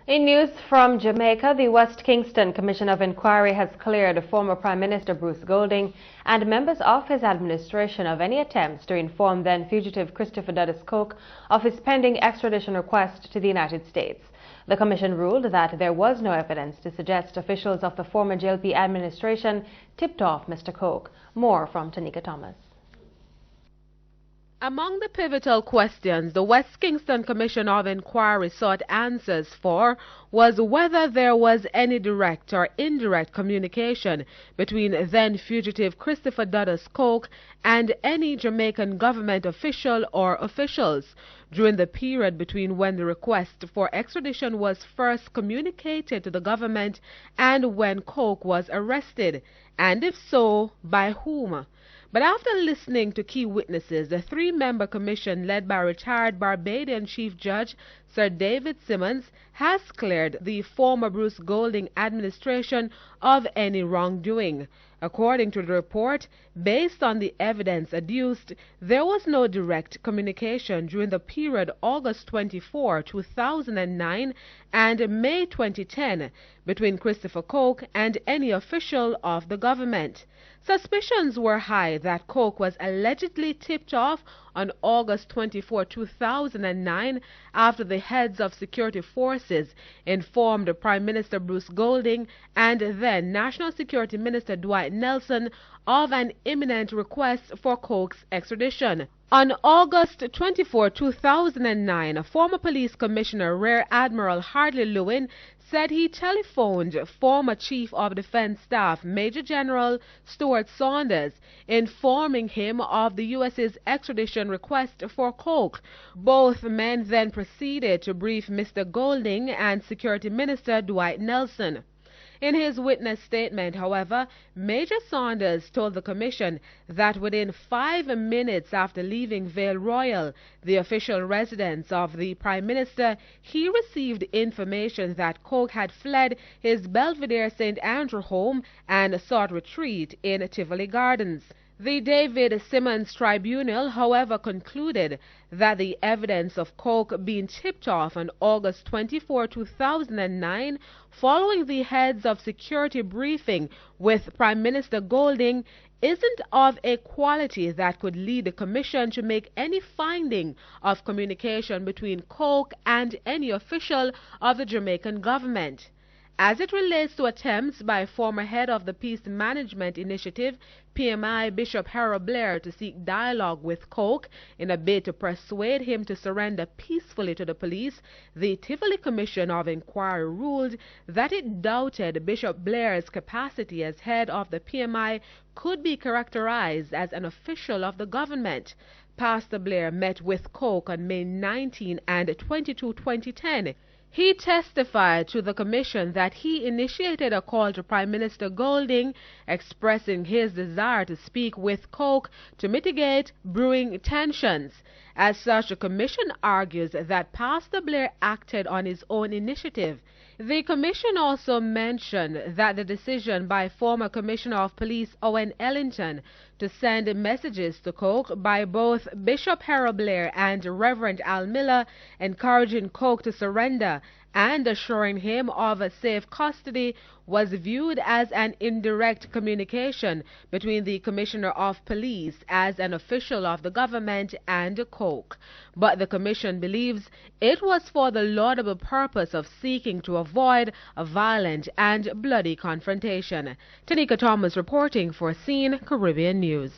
In news from Jamaica, the West Kingston Commission of Inquiry has cleared former Prime Minister Bruce Golding and members of his administration of any attempts to inform then-fugitive Christopher Dudus Coke of his pending extradition request to the United States. The commission ruled that there was no evidence to suggest officials of the former JLP administration tipped off Mr. Coke. More from Tanika Thomas. Among the pivotal questions the West Kingston Commission of Inquiry sought answers for was whether there was any direct or indirect communication between then-fugitive Christopher Dudus Coke and any Jamaican government official or officials during the period between when the request for extradition was first communicated to the government and when Coke was arrested, and if so, by whom. But after listening to key witnesses, the three-member commission led by retired Barbadian Chief Judge Sir David Simmons has cleared the former Bruce Golding administration of any wrongdoing. According to the report, based on the evidence adduced, there was no direct communication during the period August 24, 2009 and May 2010 between Christopher Coke and any official of the government. Suspicions were high that Coke was allegedly tipped off on August 24, 2009 after the heads of security forces informed Prime Minister Bruce Golding and then National Security Minister Dwight Nelson of an imminent request for Coke's extradition. On August 24, 2009, former Police Commissioner Rear Admiral Hardley Lewin said he telephoned former Chief of Defense Staff Major General Stuart Saunders, informing him of the U.S.'s extradition request for Coke. Both men then proceeded to brief Mr. Golding and Security Minister Dwight Nelson. In his witness statement, however, Major Saunders told the Commission that within 5 minutes after leaving Vale Royal, the official residence of the Prime Minister, he received information that Coke had fled his Belvedere St. Andrew home and sought retreat in Tivoli Gardens. The David Simmons Tribunal, however, concluded that the evidence of Coke being tipped off on August 24, 2009, following the heads of security briefing with Prime Minister Golding, isn't of a quality that could lead the Commission to make any finding of communication between Coke and any official of the Jamaican government. As it relates to attempts by former head of the Peace Management Initiative, PMI Bishop Harold Blair, to seek dialogue with Coke in a bid to persuade him to surrender peacefully to the police, the Tivoli Commission of Inquiry ruled that it doubted Bishop Blair's capacity as head of the PMI could be characterized as an official of the government. Pastor Blair met with Coke on May 19 and 22, 2010. He testified to the Commission that he initiated a call to Prime Minister Golding expressing his desire to speak with Coke to mitigate brewing tensions. As such, the Commission argues that Pastor Blair acted on his own initiative. The Commission also mentioned that the decision by former Commissioner of Police Owen Ellington to send messages to Coke by both Bishop Harold Blair and Reverend Al Miller encouraging Coke to surrender and assuring him of safe custody was viewed as an indirect communication between the Commissioner of Police as an official of the government and Coke. But the Commission believes it was for the laudable purpose of seeking to avoid a violent and bloody confrontation. Tanika Thomas reporting for CEEN Caribbean News.